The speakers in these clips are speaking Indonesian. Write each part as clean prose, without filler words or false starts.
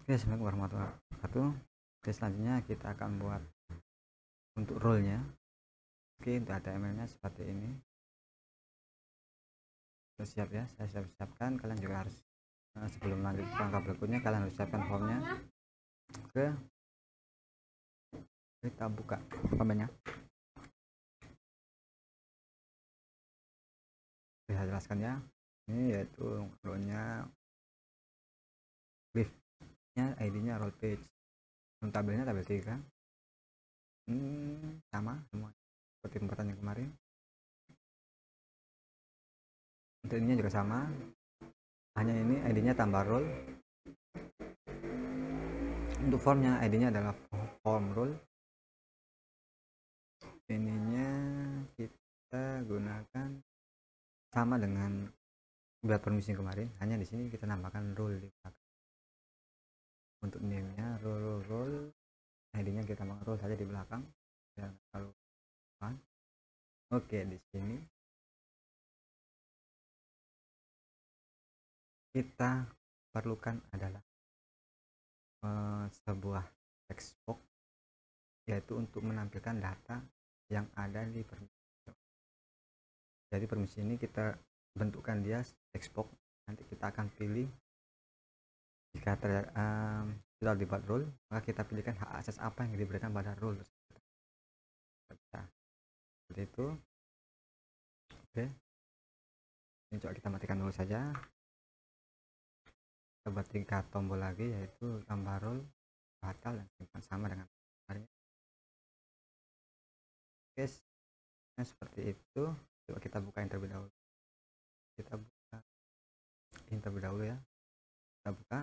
Oke, assalamualaikum warahmatullahi wabarakatuh. Oke, selanjutnya kita akan buat untuk role-nya. Oke, untuk HTML-nya seperti ini. Sudah siap ya, saya siapkan. Kalian juga harus sebelum lanjut ke langkah berikutnya, kalian harus siapkan formnya. Oke, kita buka formnya. Saya jelaskan ya. Ini yaitu role-nya, lift-nya, ID-nya role page. Untuk tabelnya tabel 3. Sama semua seperti tembakan yang kemarin. Untuk ininya juga sama, hanya ini ID-nya tambah role. Untuk formnya ID-nya adalah form role. Ininya kita gunakan sama dengan buat permisi kemarin, hanya di sini kita nambahkan role di belakang. Untuk name-nya role ID-nya kita tambah role saja di belakang, jangan terlalu depan. Oke, di sini kita perlukan adalah sebuah text box, yaitu untuk menampilkan data yang ada di permisi. Jadi permisi ini kita bentukkan dia text box, nanti kita akan pilih jika sudah dibuat role, maka kita pilihkan hak akses apa yang diberikan pada role. Nah, seperti itu. Oke, ini coba kita matikan dulu saja. Kita buat 3 tombol lagi, yaitu tambah role, batal, dan simpan sama dengan kemarin. Oke, nah seperti itu. Coba kita buka yang terlebih dahulu. Kita buka ini terlebih dahulu ya. Kita buka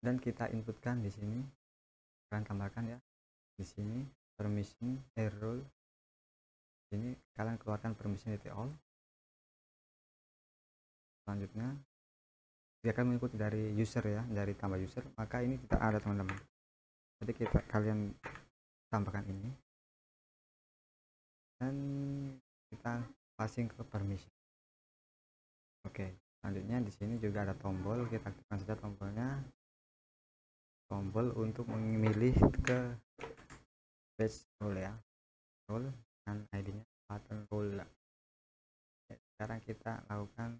dan kita inputkan di sini. Kalian tambahkan ya di sini permission role. Ini kalian keluarkan permission itu all. Selanjutnya dia akan mengikuti dari user ya, dari tambah user, maka ini tidak ada teman-teman. Jadi kalian tambahkan ini dan kita passing ke permission. Oke, selanjutnya di sini juga ada tombol, kita aktifkan saja tombolnya, tombol untuk memilih ke page role ya, role dan ID-nya button role. Oke, sekarang kita lakukan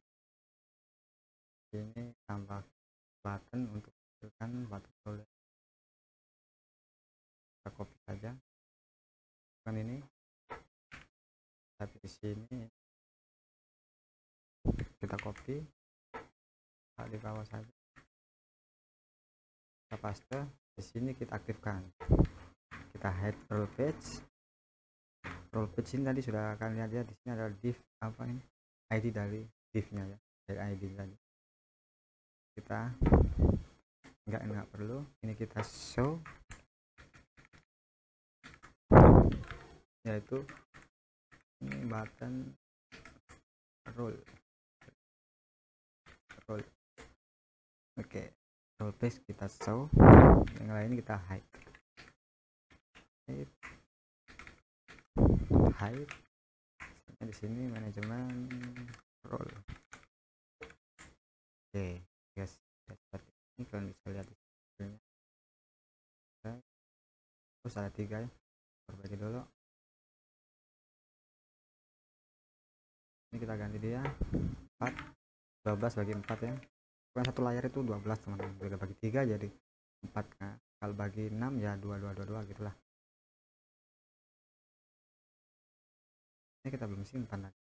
ini, tambah button untuk menunjukkan button role. Kita copy saja bukan ini, tapi di sini kita copy di bawah saja, kita paste di sini, kita aktifkan, kita hide role page. Role page ini tadi sudah kalian lihat ya, di sini ada div apa ini, ID dari div-nya ya, dari ID tadi. Kita enggak perlu, ini kita show, yaitu ini button role. Oke, role page kita show, yang lain kita hide. Di sini manajemen role. Oke guys, seperti ini kalian bisa lihat di sini. Terus ada 3 ya, perbaiki dulu. Ini kita ganti dia 4, 12 bagi 4 ya, bukan satu layar itu 12 teman-teman, udah bagi 3 jadi 4. Nah, kalau bagi 6 ya 2 gitulah. Ini kita belum simpan lagi.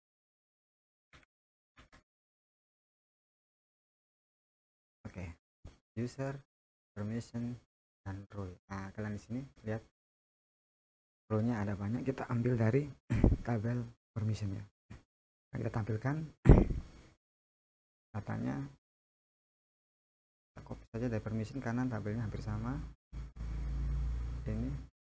Oke, user, permission, dan role. Nah, kalian di sini lihat role-nya ada banyak, kita ambil dari tabel permission ya. Nah, kita tampilkan datanya, kita copy saja dari permission karena tabelnya hampir sama. Ini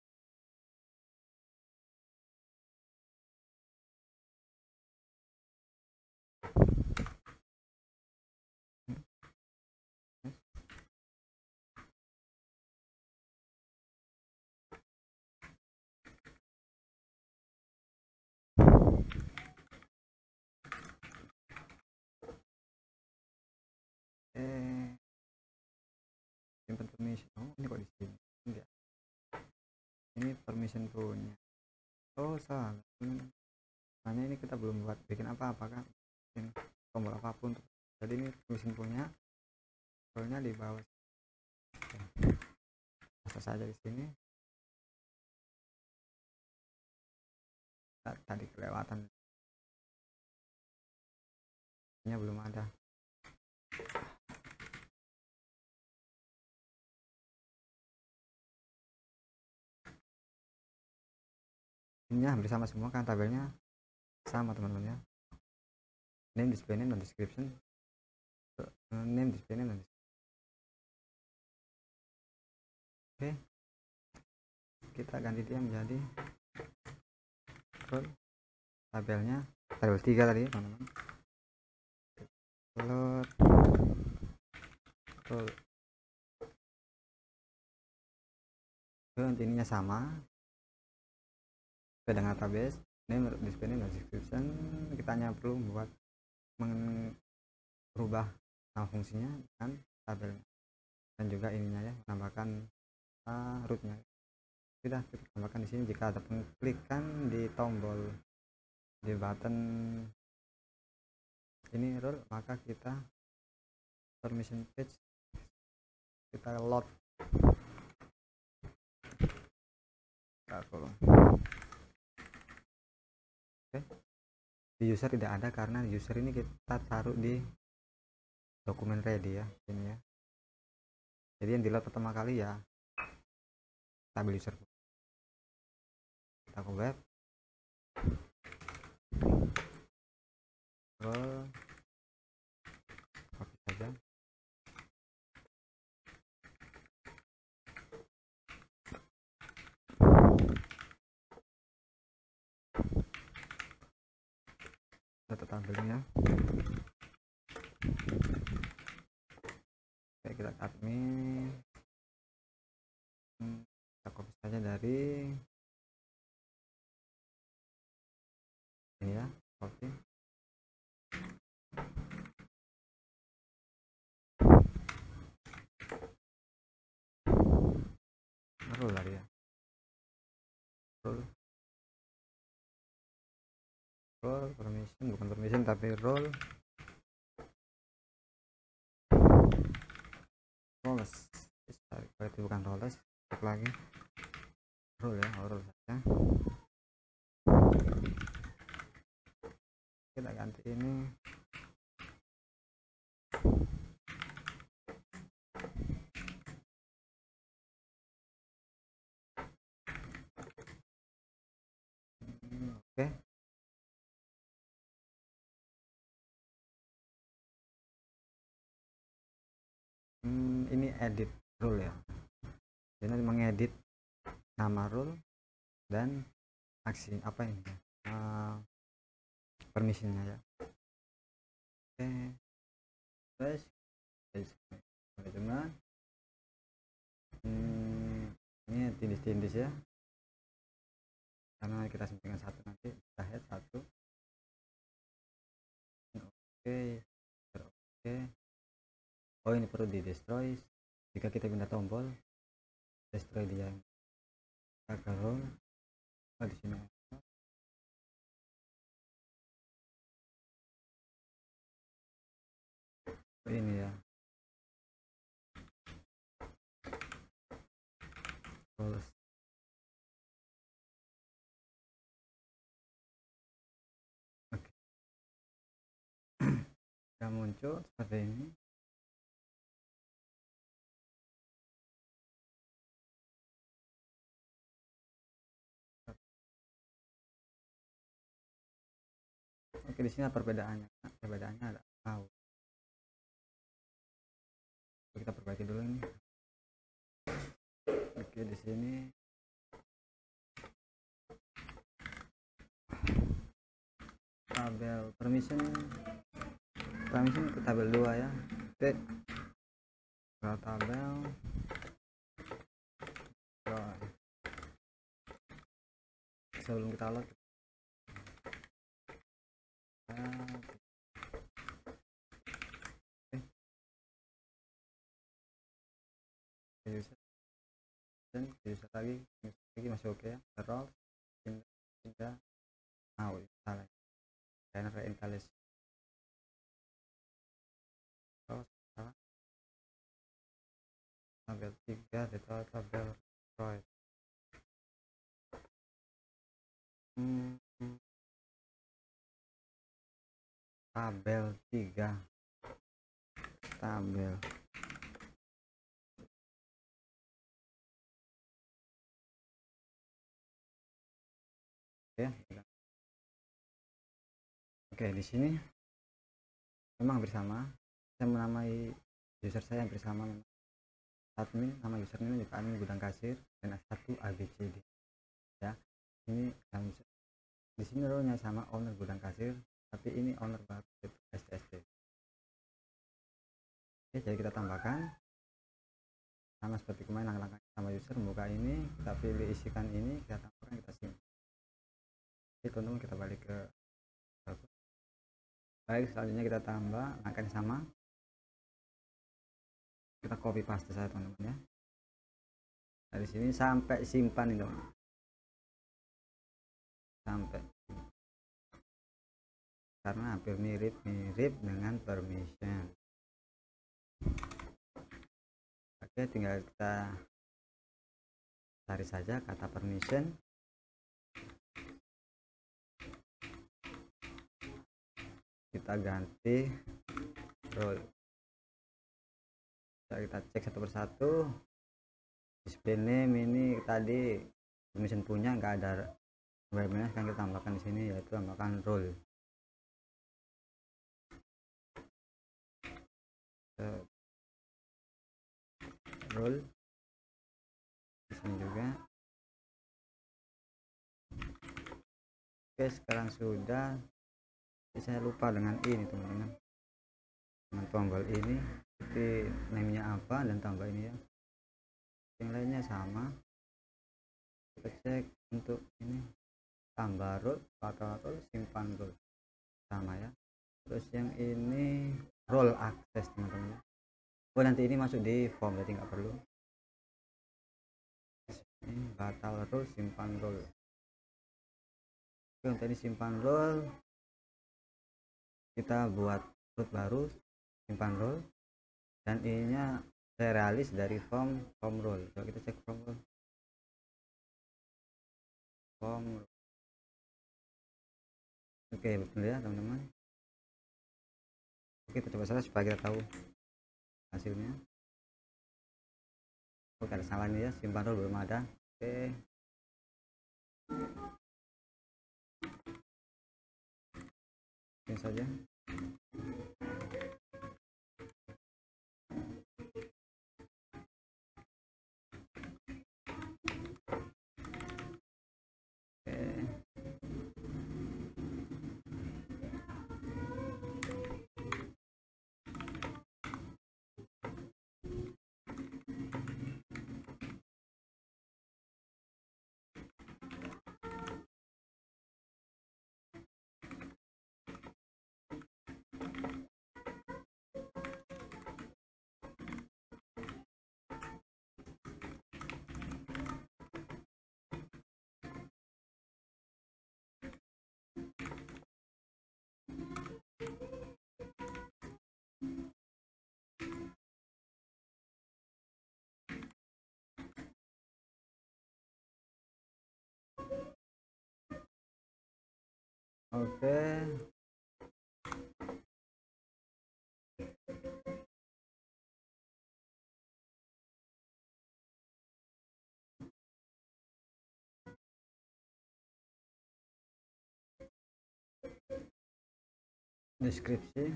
simpan permission. Oh ini kok di sini enggak, ini permission punya. Oh salah, makanya ini kita belum buat bikin apa-apa kan, bikin tombol apapun. Jadi ini permission punya, controlnya di bawah. Masuk saja di sini. Tadi kelewatan, nya belum ada. Ini hampir sama semua kan, tabelnya sama teman-teman ya. Name, display name, dan description. Name, display name, dan oke, kita ganti dia menjadi role. Tabelnya tabel 3 tadi teman-teman. Load role. Nanti ininya sama dengan database. Name, display name, dan description. Kita hanya perlu membuat merubah nama fungsinya dengan tabelnya, dan juga ininya ya, menambahkan rootnya. Sudah kita tambahkan di sini. Jika ada pengklikan di tombol di button ini role, maka kita permission page, kita load. Oke, di user tidak ada karena user ini kita taruh di dokumen ready ya, ini ya. Jadi yang di load pertama kali ya tabel user. Kita ke web, role, copy saja. Data tabelnya. Oke, kita admin, kita copy saja dari ini ya, copy. Role lagi ya, role permission, bukan permission tapi role roles. Berarti bukan roles, cek lagi role ya, role saja. Kita ganti ini oke. Ini edit rule ya, jadi mengedit nama rule dan aksi apa ini permissionnya ya. Oke, terus teman-teman, ini tindis-tindis ya, karena kita sampaikan satu, nanti kita head satu. Oke, oke. Oh ini perlu di destroy. Jika kita pindah tombol destroy dia, kita roll. Oh di sini ini ya, roll. Oke. Sudah muncul seperti ini. Oke, di sini perbedaannya ada out. Kita perbaiki dulu ini. Oke, di sini tabel permission ke tabel 2 ya. Oke, tabel sebelum kita load user dan user lagi masih oke ya. Terus pindah salah channel reinstallation terus salah tabel 3 data tabel Android. Tabel 3 tabel oke. Di sini memang bersama saya menamai user saya yang bersama admin, nama username juga admin gudang kasir dan S1 ABCD ya. Ini di sini role-nya sama owner gudang kasir, tapi ini owner baru yaitu STSD. Oke, jadi kita tambahkan sama seperti kemarin langkah-langkah sama user, buka ini, kita pilih isikan ini, kita tambahkan, kita simpan. Oke teman-teman, kita balik ke selanjutnya kita tambah langkahnya sama, kita copy paste saja teman-teman ya, dari sini sampai simpan itu sampai, karena hampir mirip dengan permission. Oke, tinggal kita cari saja kata permission, kita ganti role, kita cek satu persatu. Display name ini tadi permission punya nggak ada webnya, kan kita tambahkan di sini, yaitu tambahkan role. Role di sini juga. Oke, sekarang sudah. Saya lupa dengan ini teman-teman, dengan tombol ini seperti name-nya apa dan tambah ini ya, yang lainnya sama. Kita cek untuk ini tambah role, atau role, simpan role sama ya. Terus yang ini role access teman-teman. Oh, nanti ini masuk di form, jadi nggak perlu. Ini batal role, simpan role. Oke, untuk ini simpan role, kita buat root baru, simpan role, dan ininya saya realis dari form role. Coba kita cek form role. Oke, betul ya teman-teman. Oke, kita coba saja supaya kita tahu hasilnya. Oke, ada salah ini ya, simpan role belum ada. Oke, ini saja. Oke, deskripsi.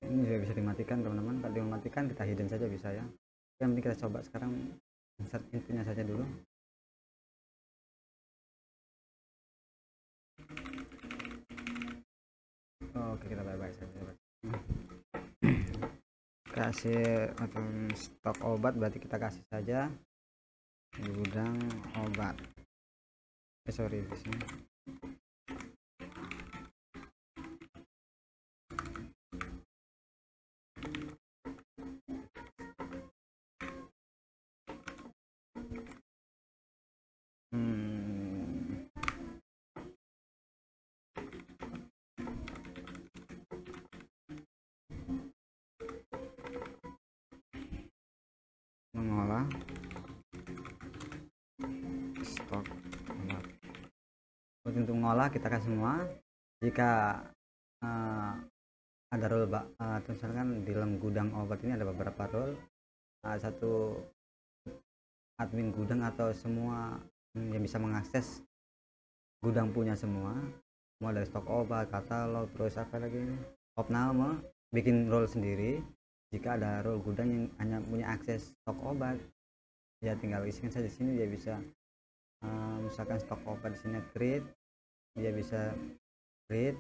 Ini juga bisa dimatikan teman-teman. Kalau dimatikan kita hidden saja bisa ya. Yang penting kita coba sekarang insert inputnya saja dulu. Oke, kita baik-baik saja. Kasih stok obat berarti kita kasih saja di gudang obat. Sorry di sini. Mengolah stok obat. Untuk mengolah kita kasih semua. Jika ada roll misalkan di dalam gudang obat ini ada beberapa roll, satu admin gudang atau semua yang bisa mengakses gudang punya semua dari stok obat, katalog, terus apa lagi ini, opname, bikin roll sendiri. Jika ada roll gudang yang hanya punya akses stok obat, ya tinggal isikan saja di sini. Dia bisa misalkan stok obat di sini create, dia bisa read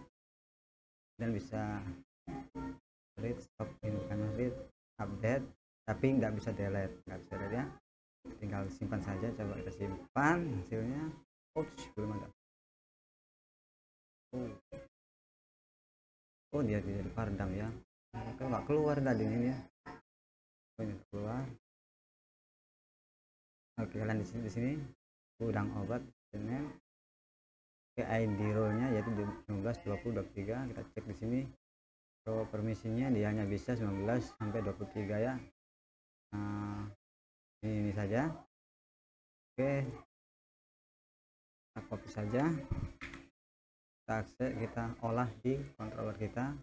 dan bisa read stok ini kan read update, tapi nggak bisa delete, ya. Tinggal simpan saja. Coba kita simpan hasilnya. Belum ada. Oh dia tidak dipadam ya. Nggak keluar tadi ini ya. Ini keluar. Oke, kalian di sini gudang obat ini. Oke, ID rollnya yaitu 19, 20, 23. Kita cek di sini. Roll permisinya dia hanya bisa 19 sampai 23 ya. Ini saja. Oke, kita copy saja, kita akses, kita olah di controller kita.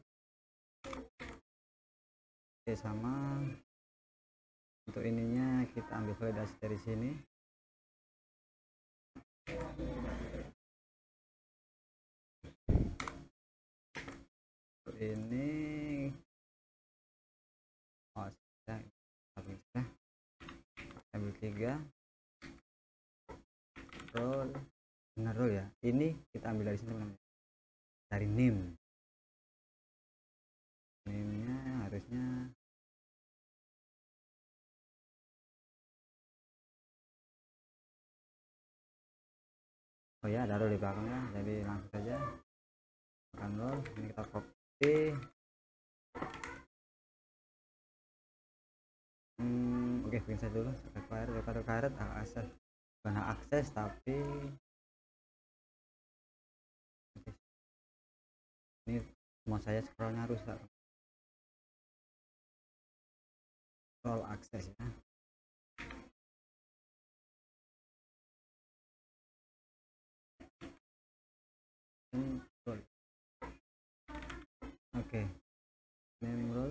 Oke, sama untuk ininya kita ambil validasi dari sini. Untuk ini ambil 3 roll, benar roll ya. Ini kita ambil dari sini teman-teman, dari name nya harusnya ya ada roll di belakangnya, jadi langsung saja makan roll. Ini kita copy. Oke, bikin saya dulu required akses, bukan akses tapi ini mau saya scrollnya rusak. Scroll akses ya. Oke, name roll,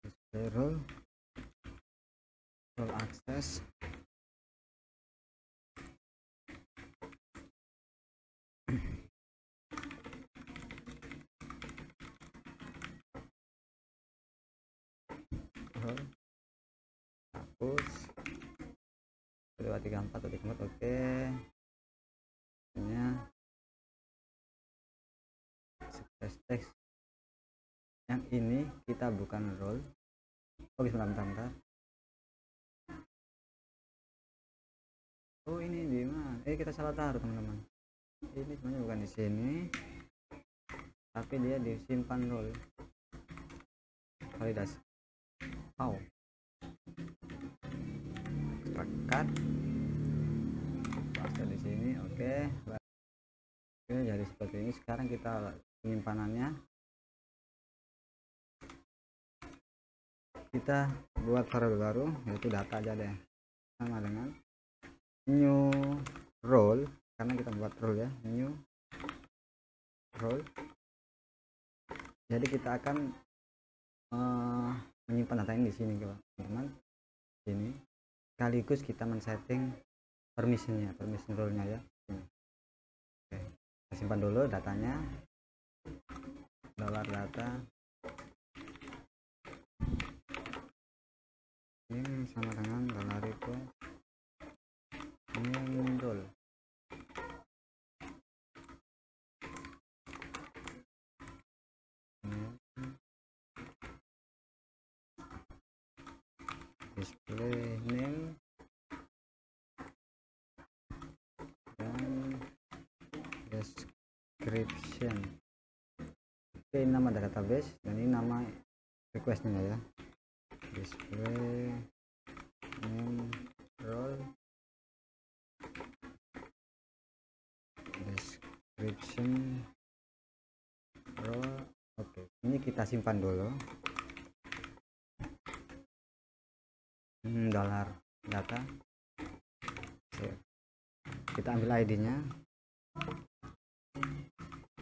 display roll, roll access. Hapus 2, 3, 4, 4. Oke, ini success text. Yang ini kita bukan roll. Oke, sebentar. Oh, ini di mana? Kita salah taruh teman-teman. Ini sebenarnya bukan di sini, tapi dia disimpan roll. Validasi. Rekat. Pasca di sini. Oke, jadi seperti ini. Sekarang kita penyimpanannya. Kita buat variabel baru, yaitu data aja deh, sama dengan new role, karena kita buat role ya, new role. Jadi kita akan menyimpan data ini di sini teman-teman. Ini sekaligus kita men-setting permission role-nya ya. Oke, kita simpan dulu datanya. $data ini sama dengan $itu name role. display name dan description. Oke, ini nama database dan ini nama requestnya ya, display name role description role. Oke, ini kita simpan dulu. Dollar data, kita ambil ID-nya,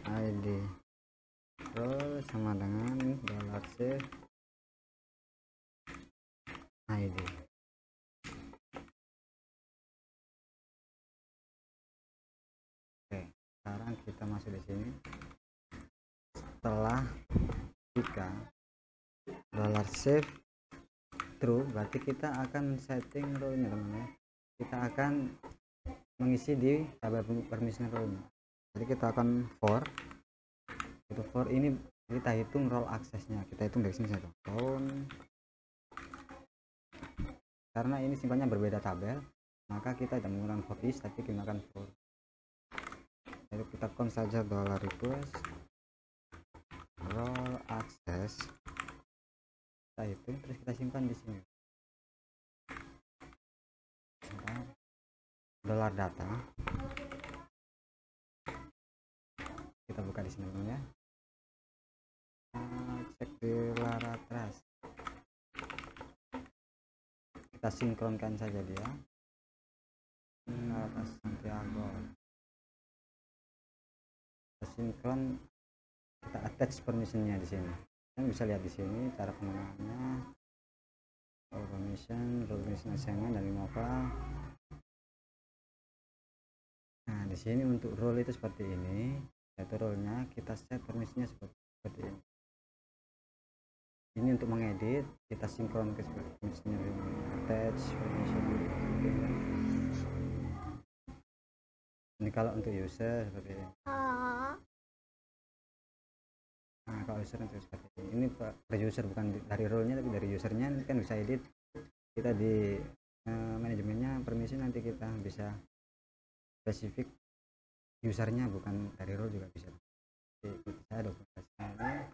ID role sama dengan $save ID. Oke, sekarang kita masuk di sini. Setelah jika $save true, berarti kita akan setting role-nya teman-teman. Kita akan mengisi di tabel permission role-nya. Jadi kita akan for ini kita hitung role aksesnya. Kita hitung dari sini saja. Karena ini simpannya berbeda tabel, maka kita tidak menggunakan for is tapi gunakan for. Jadi kita count saja $request role access. Kita hitung, terus kita simpan di sini. $data, kita buka di sini ya. Cek di Laratras, kita sinkronkan saja dia. Atas Santiago, kita sinkron, kita attach permissionnya di sini. Kalian bisa lihat di sini cara penggunaannya, role permission assignment dan removal. Nah, di sini untuk role itu seperti ini, yaitu role-nya kita set permissionnya seperti ini. Ini untuk mengedit, kita sinkron ke permissionnya, attach permission. Ini kalau untuk user seperti ini. Nah, kalau user itu seperti ini. Ini per user, bukan dari role-nya tapi dari usernya. Nanti kan bisa edit. Kita di manajemennya permission, nanti kita bisa spesifik usernya, bukan dari role juga bisa. Jadi kita dokumentasinya.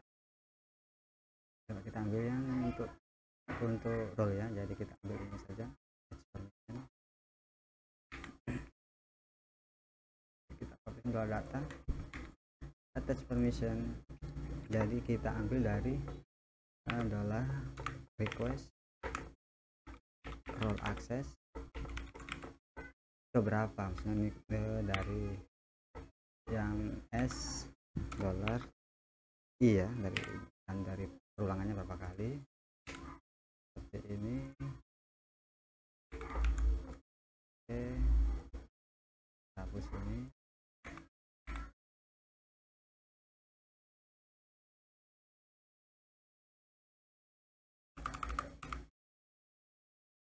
Coba kita ambil yang untuk role ya. Jadi kita ambil ini saja. Kita copy data, attach permission. Jadi kita ambil dari $request role access ke berapa, misalnya dari yang S $i ya, dari perulangannya berapa kali seperti ini. Oke, hapus ini.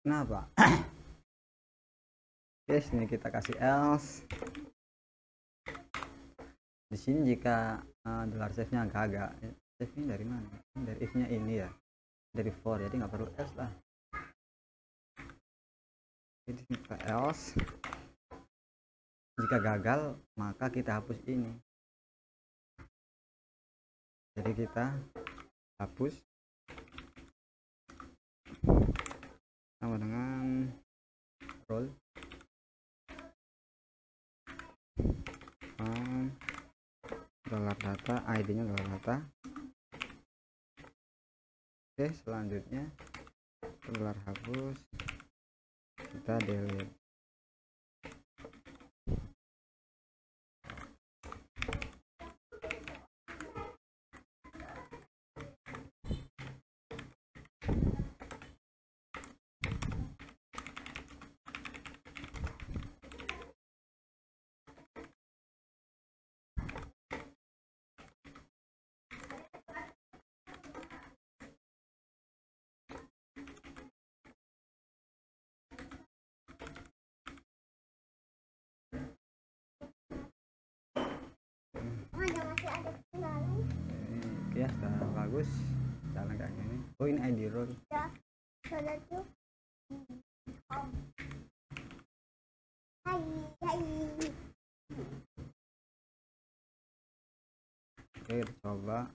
Kenapa? Oke, sini kita kasih else. Di sini jika $save-nya agak save ini dari mana? Dari if-nya ini ya, dari for, jadi nggak perlu else lah. Jadi kita else. Jika gagal, maka kita hapus ini. Jadi kita hapus sama dengan role $data, ID-nya $data. Oke, selanjutnya setelah hapus kita delete. Ya, sudah bagus. Jalan kayak gini. Oh, ini ID role. Ya, sudah tuh. Oke, kita coba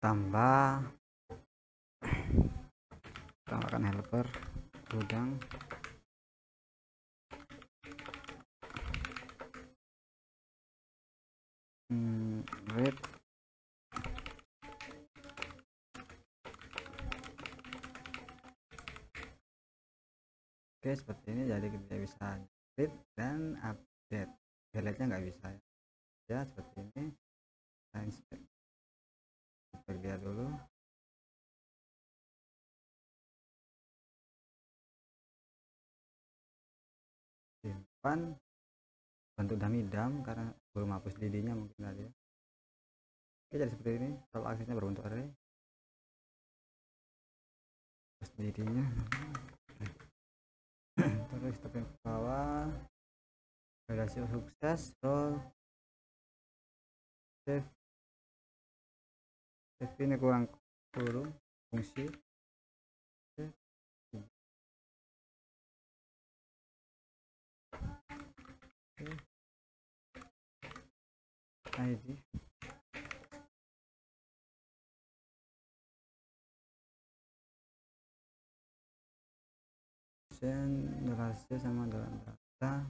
tambahkan helper gudang. Red. Oke, seperti ini. Jadi kita bisa read dan update. Delete nya nggak bisa ya, seperti ini. Kita inspect dia dulu. Simpan bentuk dummy karena belum hapus dd-nya mungkin tadi ya. Oke, jadi seperti ini. Kalau aksesnya berbentuk array, hapus dd-nya. Terus kita ke bawah, validasi sukses, roll, save ini kurang fungsi. ID durasi sama dalam data.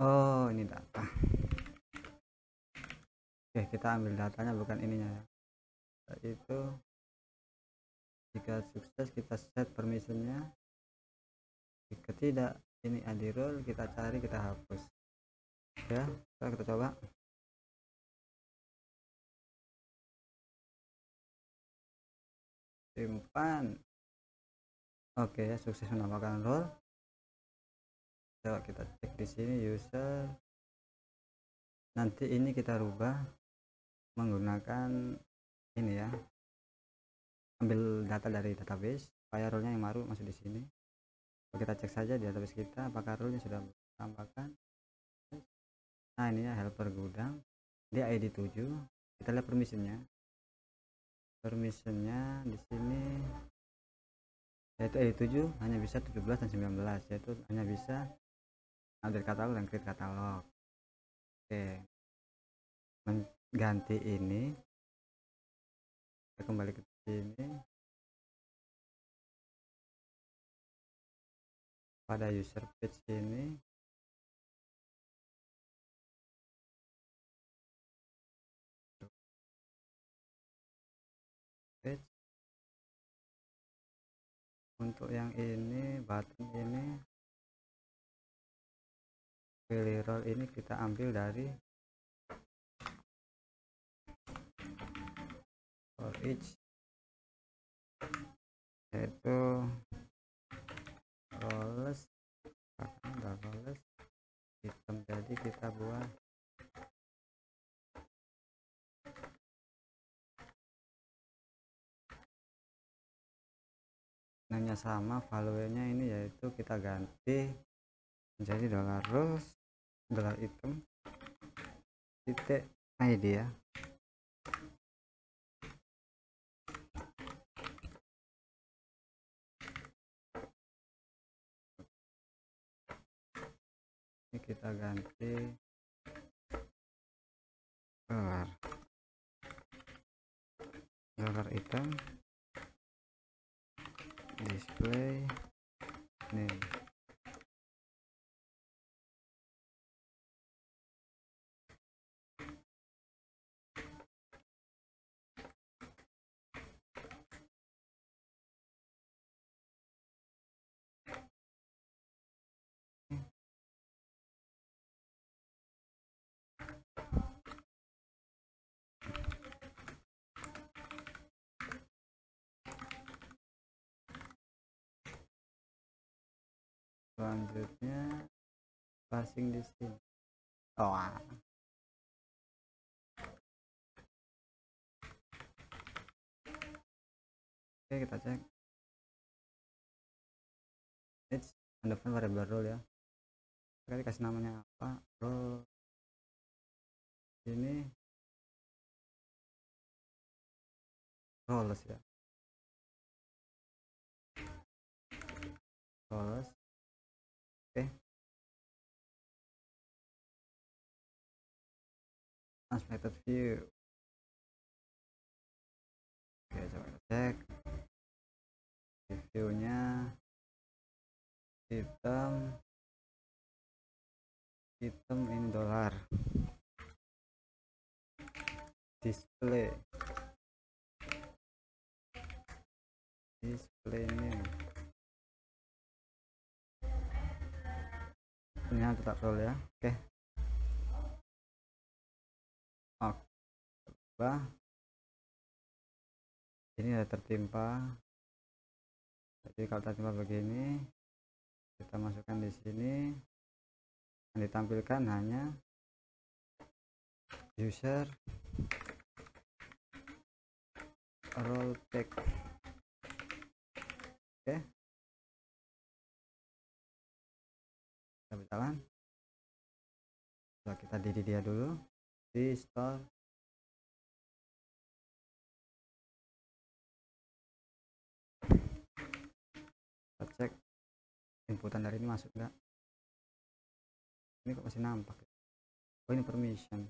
Oh, ini data. Oke, kita ambil datanya, bukan ininya ya. Itu jika sukses kita set permissionnya, jika tidak ini id role, kita cari, kita hapus ya. Kita coba. Simpan. Oke ya, sukses menambahkan role. Coba kita cek di sini user. Nanti ini kita rubah menggunakan ini ya, ambil data dari database supaya role-nya yang baru masuk di sini. Kita cek saja di database kita apakah role-nya sudah ditambahkan. Nah, ini ya, helper gudang, dia ID 7. Kita lihat permissionnya di sini, yaitu ID 7 hanya bisa 17 dan 19, yaitu hanya bisa update katalog dan create katalog. Oke, mengganti ini, kita kembali ke sini pada user page ini. Page. Untuk yang ini, button ini, pilih role ini kita ambil dari for each, yaitu roles item. Jadi kita buat nanya sama value-nya ini, yaitu kita ganti menjadi $roles $item titik id ya. Ini kita ganti $item display name. Selanjutnya passing di sini. Oke, kita cek it's underline variable role ya. Kita kasih namanya apa, role ini roles ya, roles Unexpected view. Oke, coba kita cek reviewnya. Item ini dolar. Display name. Ini tetap roll ya. Oke. Coba ini ada tertimpa. Jadi kalau tertimpa begini, kita masukkan di sini. Yang ditampilkan hanya user role text. Oke, kita berjalan. Coba kita delete dia dulu di store. Kita cek inputan dari ini masuk enggak. Ini kok masih nampak ya? Oh, ini permission.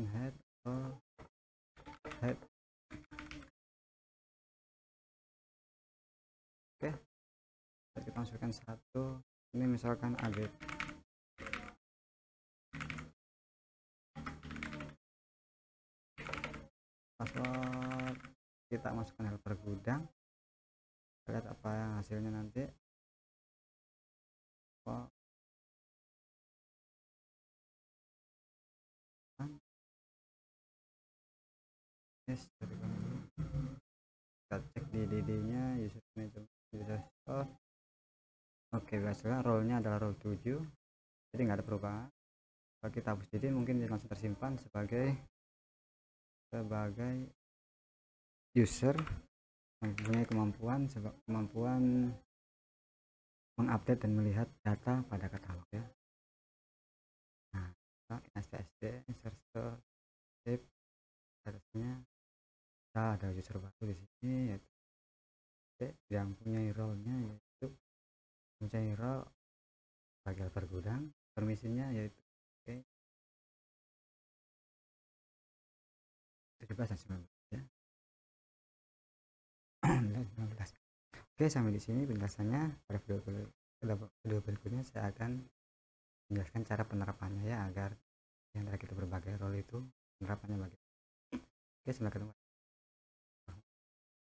Head or head. Oke, kita masukkan satu. Ini misalkan update. Password kita masukkan helper gudang. Lihat apa yang hasilnya nanti. Yes, kita cek di DD nya user management user store. Oke, biasanya role nya adalah role 7, jadi nggak ada perubahan. Kalau kita hapus DD mungkin dia masih tersimpan sebagai user yang mempunyai kemampuan mengupdate dan melihat data pada katalog ya. Nah, STSD insertor save datanya. Ada user baru di sini yaitu yang punya role-nya yaitu mempunyai role sebagai helper gudang, permisinya yaitu 17 dan 19 ya. 19. Oke, sampai di sini penjelasannya. Pada video berikutnya saya akan menjelaskan cara penerapannya ya, agar yang kita berbagai role itu penerapannya bagaimana. Oke, sampai ketemu.